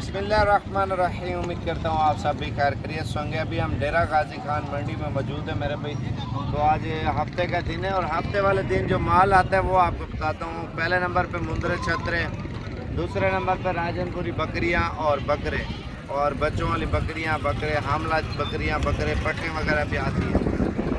बिस्मिल्लाहिर्रहमानिर्रहीम। उम्मीद करता हूँ आप सब भी खैर खैरियत से होंगे। अभी हम डेरा गाजी खान मंडी में मौजूद है मेरे भाई। तो आज हफ्ते का दिन है और हफ्ते वाले दिन जो माल आता है वो आपको बताता हूँ। पहले नंबर पे मुंदरे छतरे, दूसरे नंबर पे राजनपुरी बकरियाँ और बकरे और बच्चों वाली बकरियाँ, बकरे हमला बकरियाँ, बकरे पट्टे वगैरह भी आती है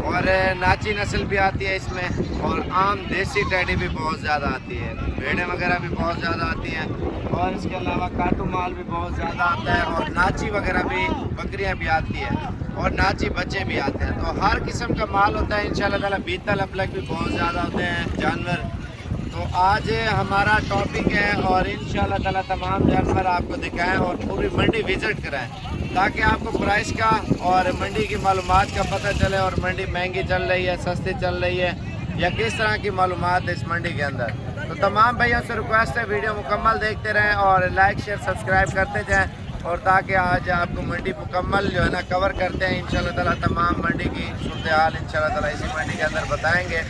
और नाची नस्ल भी आती है इसमें और आम देसी टैडी भी बहुत ज़्यादा आती है, भेड़ें वगैरह भी बहुत ज़्यादा आती हैं और इसके अलावा काटू माल भी बहुत ज़्यादा आता है और नाची वगैरह भी बकरियां भी आती है और नाची बच्चे भी आते हैं। तो हर किस्म का माल होता है इंशाल्लाह ताला। बीतल अपलक भी बहुत ज़्यादा होते हैं जानवर। तो आज हमारा टॉपिक है और इंशाल्लाह ताला तमाम जानवर आपको दिखाएं और पूरी मंडी विज़िट कराएं ताकि आपको प्राइस का और मंडी की मालूमात का पता चले और मंडी महंगी चल रही है, सस्ती चल रही है या किस तरह की मालूमात है इस मंडी के अंदर। तो तमाम भैया से रिक्वेस्ट है वीडियो मुकम्मल देखते रहें और लाइक शेयर सब्सक्राइब करते जाएँ और ताकि आज आपको मंडी मुकम्मल जो है ना कवर करते हैं इंशाल्लाह ताला। तमाम मंडी की सूरत हाल इंशाल्लाह ताला इसी मंडी के अंदर बताएंगे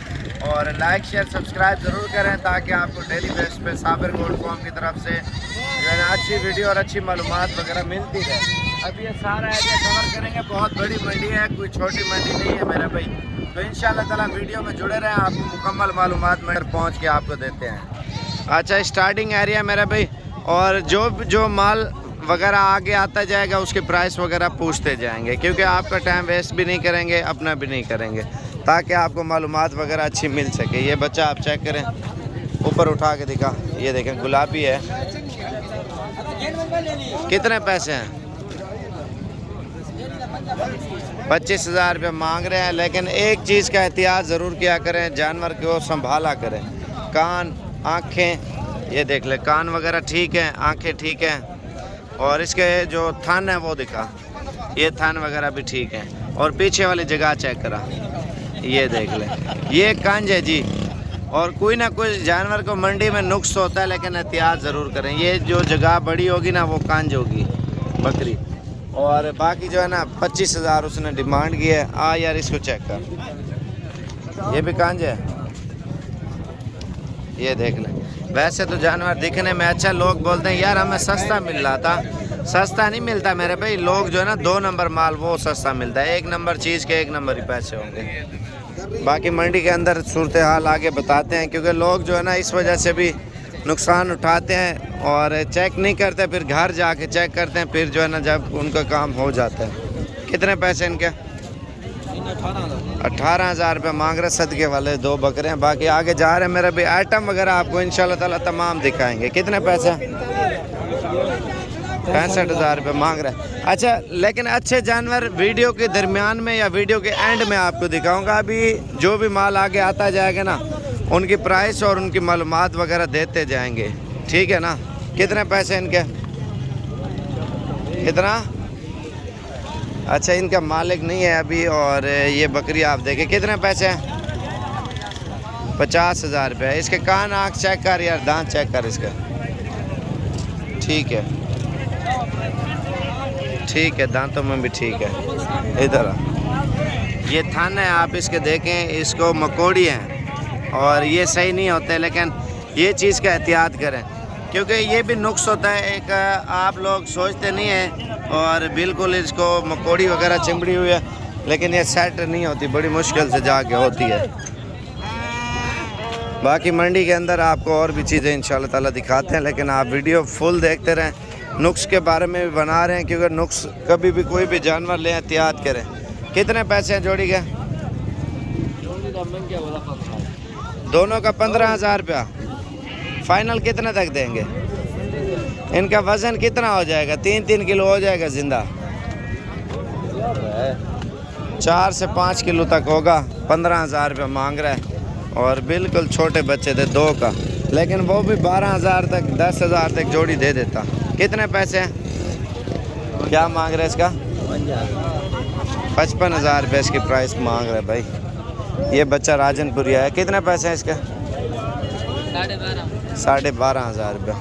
और लाइक शेयर सब्सक्राइब ज़रूर करें ताकि आपको डेली बेस पे साबिर गोल्ड कॉम की तरफ से जो है ना अच्छी वीडियो और अच्छी मालूमात वगैरह मिलती है। अब ये सारा एरिया कवर करेंगे। बहुत बड़ी मंडी है, कोई छोटी मंडी नहीं है मेरे भाई। तो इंशाल्लाह ताला वीडियो में जुड़े रहें, आपको मुकम्मल मालूमात में पहुँच के आपको देते हैं। अच्छा, स्टार्टिंग एरिया मेरा भाई और जो माल वगैरह आगे आता जाएगा उसके प्राइस वगैरह पूछते जाएंगे क्योंकि आपका टाइम वेस्ट भी नहीं करेंगे, अपना भी नहीं करेंगे ताकि आपको मालूमात वगैरह अच्छी मिल सके। ये बच्चा आप चेक करें, ऊपर उठा के दिखा, ये देखें गुलाबी है। कितने पैसे हैं? 25,000 रुपये मांग रहे हैं। लेकिन एक चीज़ का एहतियात ज़रूर किया करें, जानवर को संभाला करें। कान, आँखें, ये देख ले, कान वगैरह ठीक है, आँखें ठीक हैं और इसके जो थन है वो दिखा, ये थन वगैरह भी ठीक है और पीछे वाली जगह चेक करा, ये देख ले, ये कंज है जी। और कोई ना कोई जानवर को मंडी में नुक्स होता है लेकिन एहतियात ज़रूर करें। ये जो जगह बड़ी होगी ना वो कंज होगी बकरी। और बाकी जो है ना 25,000 उसने डिमांड की है। आ यार इसको चेक कर, ये भी कंज है, ये देख ले। वैसे तो जानवर दिखने में अच्छा, लोग बोलते हैं यार हमें सस्ता मिल रहा था। सस्ता नहीं मिलता मेरे भाई। लोग जो है ना 2 नंबर माल वो सस्ता मिलता है, 1 नंबर चीज़ के 1 नंबर ही पैसे होंगे। बाकी मंडी के अंदर सूरत हाल आगे बताते हैं क्योंकि लोग जो है ना इस वजह से भी नुकसान उठाते हैं और चेक नहीं करते, फिर घर जाके चेक करते हैं, फिर जो है ना जब उनका काम हो जाता है। कितने पैसे इनके? 18,000 रुपये मांग रहे सदके वाले। 2 बकरे हैं। बाकी आगे जा रहे हैं मेरा भी। आइटम वगैरह आपको इंशाल्लाह ताला तमाम दिखाएंगे। कितने पैसे? 65,000 रुपये मांग रहे हैं। अच्छा, लेकिन अच्छे जानवर वीडियो के दरमियान में या वीडियो के एंड में आपको दिखाऊंगा। अभी जो भी माल आगे आता जाएगा ना उनकी प्राइस और उनकी मालूमात वगैरह देते जाएंगे, ठीक है ना। कितने पैसे इनके? कितना? अच्छा, इनका मालिक नहीं है अभी। और ये बकरी आप देखें, कितने पैसे हैं? 50,000 रुपये। इसके कान, आँख चेक कर यार, दांत चेक कर इसका, ठीक है, ठीक है, दांतों में भी ठीक है। इधर ये थन है, आप इसके देखें, इसको मकोड़ी हैं और ये सही नहीं होते। लेकिन ये चीज़ का एहतियात करें क्योंकि ये भी नुक्स होता है एक, आप लोग सोचते नहीं हैं। और बिल्कुल इसको मकोड़ी वगैरह चिमड़ी हुई है लेकिन ये सेट नहीं होती, बड़ी मुश्किल से जाके होती है। बाकी मंडी के अंदर आपको और भी चीज़ें इंशाल्लाह ताला दिखाते हैं लेकिन आप वीडियो फुल देखते रहें। नुक्स के बारे में भी बना रहे हैं क्योंकि नुक्स कभी भी कोई भी जानवर लें एहतियात करें। कितने पैसे हैं जोड़ी के? दोनों का 15,000 रुपया। फाइनल कितने तक देंगे? इनका वज़न कितना हो जाएगा? 3-3 किलो हो जाएगा ज़िंदा। 4 से 5 किलो तक होगा। 15,000 रुपये मांग रहा है और बिल्कुल छोटे बच्चे थे 2 का, लेकिन वो भी 12,000 तक, 10,000 तक जोड़ी दे देता। कितने पैसे हैं? क्या मांग रहे हैं इसका? 55,000 रुपये इसकी प्राइस मांग रहे भाई। ये बच्चा राजनपुरिया है। कितने पैसे हैं इसके? 12,500 रुपये।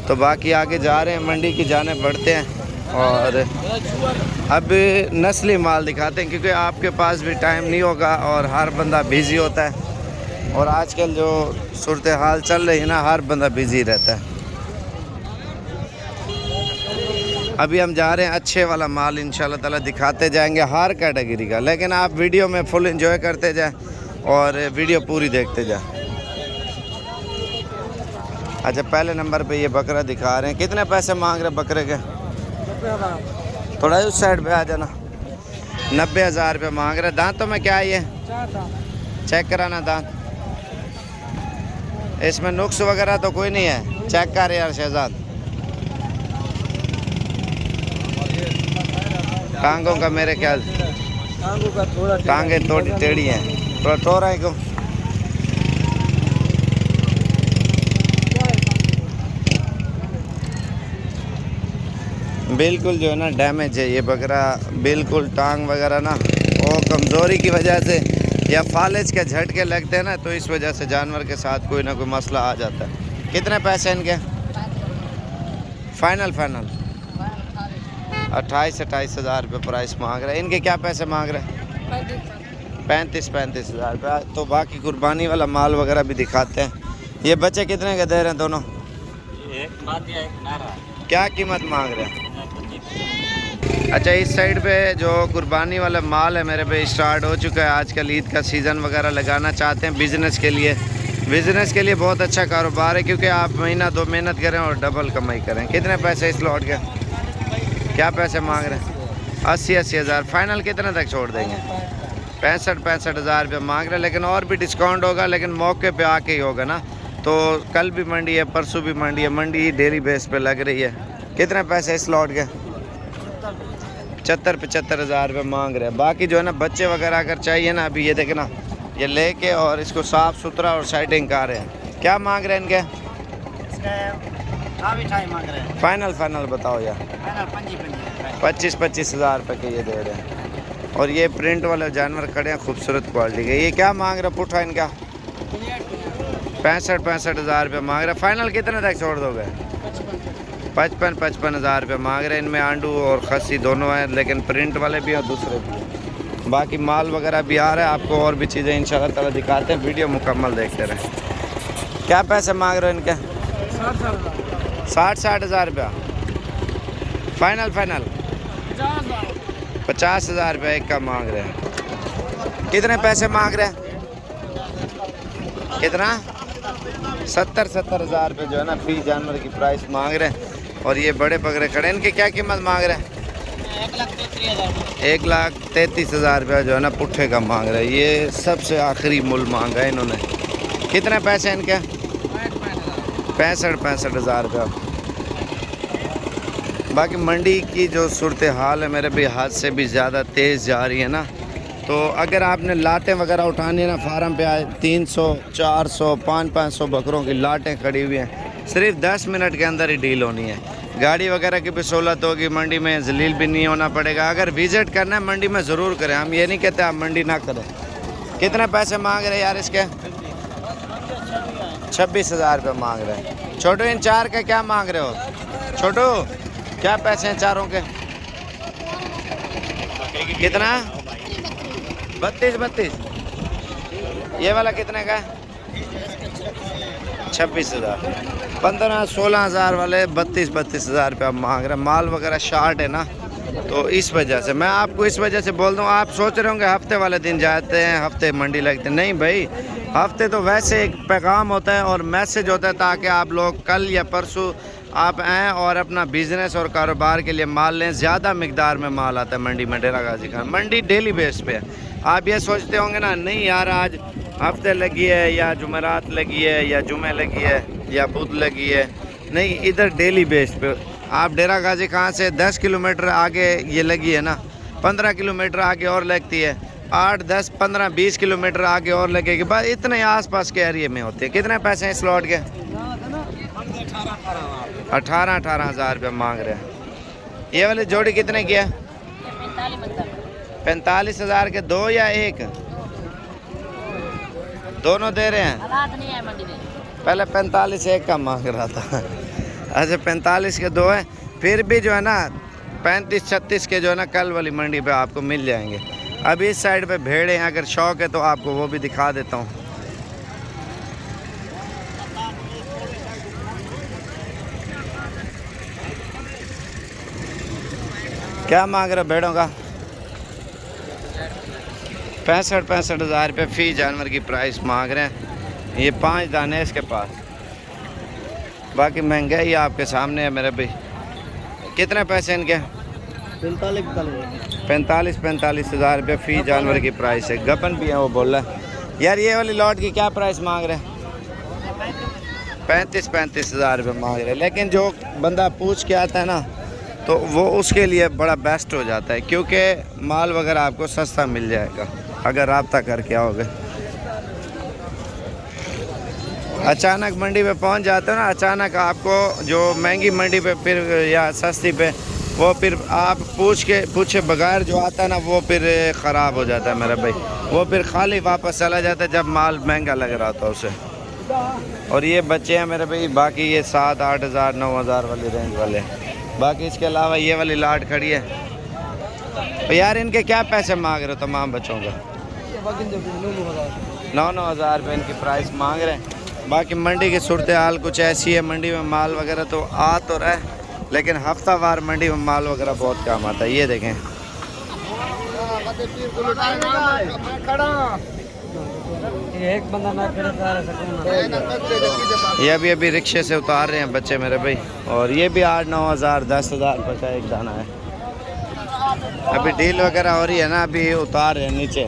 तो बाकी आगे जा रहे हैं, मंडी की जाने बढ़ते हैं और अब नस्ली माल दिखाते हैं क्योंकि आपके पास भी टाइम नहीं होगा और हर बंदा बिज़ी होता है और आजकल जो सूरत हाल चल रही है ना, हर बंदा बिज़ी रहता है। अभी हम जा रहे हैं अच्छे वाला माल इंशाल्लाह ताला दिखाते जाएंगे हर कैटेगरी का, लेकिन आप वीडियो में फुल एंजॉय करते जाएं और वीडियो पूरी देखते जाएं। अच्छा, पहले नंबर पे ये बकरा दिखा रहे हैं, कितने पैसे मांग रहे बकरे के? थोड़ा उस साइड पे आ जाना। 90,000 रुपये मांग रहे। दांतों में क्या है ये? चेक कराना दांत, इसमें नुक्स वगैरह तो कोई नहीं है? चेक कर यार शहजाद। टांगों का मेरे ख्याल टांगे थोड़ी टेढ़ी हैं, थोड़ा टोरा है क्यों? बिल्कुल जो है ना डैमेज है ये बकरा, बिल्कुल टांग वगैरह ना वो कमज़ोरी की वजह से या फालिज के झटके लगते हैं ना, तो इस वजह से जानवर के साथ कोई ना कोई मसला आ जाता है। कितने पैसे इनके? फाइनल 28,000 रुपये प्राइस मांग रहे हैं। इनके क्या पैसे मांग रहे हैं? 35,000 रुपये। तो बाकी कुर्बानी वाला माल वगैरह भी दिखाते हैं। ये बच्चे कितने के दे रहे हैं दोनों? क्या कीमत मांग रहे हैं? अच्छा, इस साइड पे जो कुर्बानी वाला माल है मेरे पे स्टार्ट हो चुका है। आजकल ईद का सीज़न वगैरह लगाना चाहते हैं बिज़नेस के लिए बहुत अच्छा कारोबार है, क्योंककि आप महीना 2 मेहनत करें और डबल कमाई करें। कितने पैसे इस लॉट के? क्या पैसे मांग रहे हैं? 80,000। फाइनल कितने तक छोड़ देंगे? 65,000 रुपये मांग रहे हैं, लेकिन और भी डिस्काउंट होगा, लेकिन मौके पे आके ही होगा ना। तो कल भी मंडी है, परसों भी मंडी है, मंडी डेली बेस पे लग रही है। कितने पैसे इस लॉट के? 75,000 रुपये मांग रहे हैं। बाकी जो है ना बच्चे वगैरह अगर चाहिए ना, अभी ये देखे ना, ये लेके और इसको साफ़ सुथरा और साइडिंग कर रहे हैं। क्या मांग रहे हैं इनके? फाइनल बताओ यार। 25,000 रुपये के ये दे रहे हैं। और ये प्रिंट वाले जानवर खड़े हैं खूबसूरत क्वालिटी के। ये क्या मांग रहे पुट्ठा इनका? 65,000 रुपये मांग रहे हैं। फाइनल कितने तक छोड़ दोगे? 55,000 रुपये मांग रहे हैं। इनमें आंडू और खस्सी दोनों हैं, लेकिन प्रिंट वाले भी और दूसरे भी हैं। बाकी माल वगैरह भी आ रहा है, आपको और भी चीज़ें इंशाल्लाह ताला दिखाते हैं। वीडियो मुकम्मल देखते रहें। क्या पैसे मांग रहे हो इनके? 60,000 रुपया। फाइनल 50,000 रुपये एक का मांग रहे हैं। कितने पैसे मांग रहे हैं? कितना? 70,000 रुपये जो है ना फी जानवर की प्राइस मांग रहे हैं। और ये बड़े बकरे खड़े हैं, इनकी क्या कीमत मांग रहे हैं? 1,33,000 रुपया जो है ना पुट्ठे का मांग रहे हैं। ये सबसे आखिरी मूल मांगा है इन्होंने। कितने पैसे इनके? 65,000 रुपया। बाकी मंडी की जो सूरत हाल है मेरे भी हाथ से भी ज़्यादा तेज़ जा रही है ना, तो अगर आपने लाटें वगैरह उठानी है ना, फार्म पे आए 300, 400, 500 बकरों की लाटें खड़ी हुई हैं। सिर्फ 10 मिनट के अंदर ही डील होनी है। गाड़ी वगैरह की भी सहूलत होगी, मंडी में जलील भी नहीं होना पड़ेगा। अगर विज़िट करना है मंडी में ज़रूर करें, हम ये नहीं कहते आप मंडी ना करें। कितने पैसे मांग रहे हैं यार इसके? 26,000 रुपये मांग रहे हैं। छोटू, इन 4 के क्या मांग रहे हो? छोटू, क्या पैसे हैं चारों के? कितना? 32। ये वाला कितने का है? 26,000। 15-16,000 वाले 32,000 रुपया मांग रहे हैं। माल वगैरह शार्ट है ना, तो इस वजह से मैं आपको इस वजह से बोल दूँ। आप सोच रहे होंगे हफ्ते वाले दिन जाते हैं, हफ्ते मंडी लगते हैं। नहीं भाई, हफ्ते तो वैसे एक पैगाम होता है और मैसेज होता है, ताकि आप लोग कल या परसों आप आएँ और अपना बिज़नेस और कारोबार के लिए माल लें। ज़्यादा मिकदार में माल आता है मंडी में। डेरा गाजी खान मंडी डेली बेस पे है। आप ये सोचते होंगे ना, नहीं यार आज हफ्ते लगी है या जुमेरात लगी है या जुमे लगी है या बुध लगी है। नहीं, इधर डेली बेस पे। आप डेरा गाजी खान से 10 किलोमीटर आगे ये लगी है ना, 15 किलोमीटर आगे और लगती है, 8, 10, 15, 20 किलोमीटर आगे और लगेगी। बस इतने आसपास के एरिए में होते हैं। कितने पैसे हैं इस लॉट के? 18,000 रुपये मांग रहे हैं। ये वाली जोड़ी कितने की है? 45,000 के 2 या 1? दोनों दे रहे हैं। नहीं है मंडी में। पहले 45 एक का मांग रहा था। अच्छा, 45 के 2 है। फिर भी जो है ना 35-36 के जो है ना कल वाली मंडी पे आपको मिल जाएंगे। अब इस साइड पे भेड़े हैं, अगर शौक है तो आपको वो भी दिखा देता हूँ। क्या मांग रहे हो भेड़ों का? 65 हज़ार रुपये फ़ी जानवर की प्राइस मांग रहे हैं। ये 5 दाने इसके पास, बाकी महंगाई आपके सामने है मेरे भाई। कितने पैसे इनके? 45 हज़ार रुपये फ़ी जानवर की प्राइस है। गपन भी है वो बोल रहा है। यार ये वाली लॉट की क्या प्राइस मांग रहे हैं? 35 हज़ार रुपये मांग रहे हैं। लेकिन जो बंदा पूछ के आता है ना तो वो उसके लिए बड़ा बेस्ट हो जाता है, क्योंकि माल वगैरह आपको सस्ता मिल जाएगा अगर रब्ता करके आओगे। अचानक मंडी पे पहुंच जाते हो ना, अचानक आपको जो महंगी मंडी पे फिर या सस्ती पे, वो फिर आप पूछे बगैर जो आता है ना वो फिर ख़राब हो जाता है मेरा भाई। वो फिर खाली वापस चला जाता है जब माल महंगा लग रहा था उसे। और ये बच्चे हैं मेरे भाई, बाकी ये 7-8 हज़ार 9 हज़ार वाली रेंज वाले। बाकी इसके अलावा ये वाली लाट खड़ी है। तो यार इनके क्या पैसे मांग रहे हो तमाम बच्चों का? 9 हज़ार रुपये इनकी प्राइस मांग रहे हैं। बाकी मंडी की सूरत हाल कुछ ऐसी है, मंडी में माल वगैरह तो आ तो रहा है, लेकिन हफ्तावार मंडी में माल वगैरह बहुत कम आता है। ये देखें, एक बंदा ना ये अभी रिक्शे से उतार रहे हैं बच्चे मेरे भाई। और ये भी 8-9 हज़ार 10 हज़ार रुपये का एक दाना है। अभी डील वगैरह हो रही है ना, अभी उतार रहे हैं नीचे।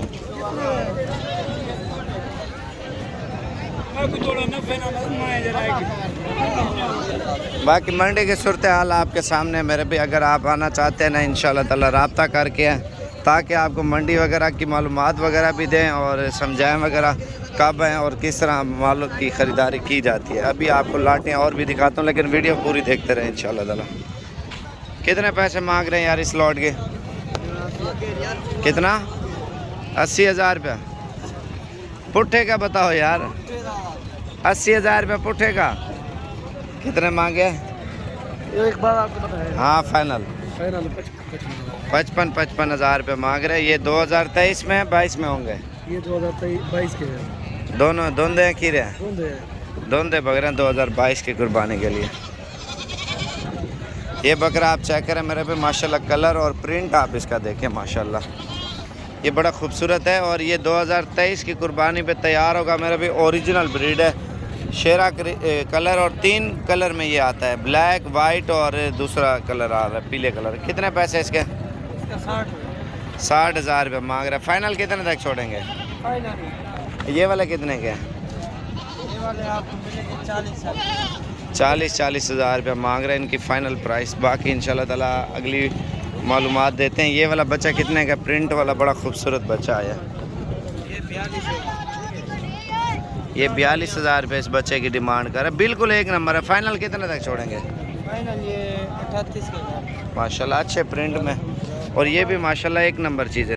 बाकी मंडी की सूरत हाल आपके सामने मेरे भी। अगर आप आना चाहते हैं ना, इंशाल्लाह ताला रब्ता करके हैं, ताकि आपको मंडी वगैरह की मालूमात वगैरह भी दें और समझाएं वगैरह कब हैं और किस तरह माल की ख़रीदारी की जाती है। अभी आपको लाटें और भी दिखाता हूँ, लेकिन वीडियो पूरी देखते रहें इंशाल्लाह ताला। कितने पैसे मांग रहे हैं यार इस लॉट के? कितना? 80 हज़ार रुपया पुट्ठे का बताओ यार। 80 हज़ार रुपये पुट्ठे का। कितने मांगे? एक बार आपको पता है। हाँ फाइनल 55 हज़ार रुपये मांग रहे हैं। ये 2023 में 22 में होंगे। ये 2022 के हैं। दोंदे की रहे दोंदे बकरे 2022 की कुर्बानी के लिए। ये बकरा आप चेक करें मेरे पे, माशाल्लाह कलर और प्रिंट आप इसका देखें माशाल्लाह, ये बड़ा खूबसूरत है। और ये 2023 की कुर्बानी पे तैयार होगा मेरे भी। ओरिजिनल ब्रीड है, शेरा कलर, और 3 कलर में ये आता है, ब्लैक, वाइट और दूसरा कलर आ रहा है पीले कलर। कितने पैसे इसके? 60 हज़ार रुपये मांग रहे हैं। फाइनल कितने तक छोड़ेंगे? ये वाले कितने के? ये वाले आपको मिलेंगे 40 हज़ार रुपये मांग रहे हैं इनकी फ़ाइनल प्राइस। बाकी इंशाल्लाह ताला अगली मालूमात देते हैं। ये वाला बच्चा कितने का? प्रिंट वाला बड़ा खूबसूरत बच्चा आया। ये 42 हज़ार रुपये इस बच्चे की डिमांड कर रहा है। बिल्कुल एक नंबर है। फाइनल कितने तक छोड़ेंगे? फाइनल ये 38 के। माशाल्लाह अच्छे प्रिंट में, और ये भी माशाल्लाह एक नंबर चीज़ है।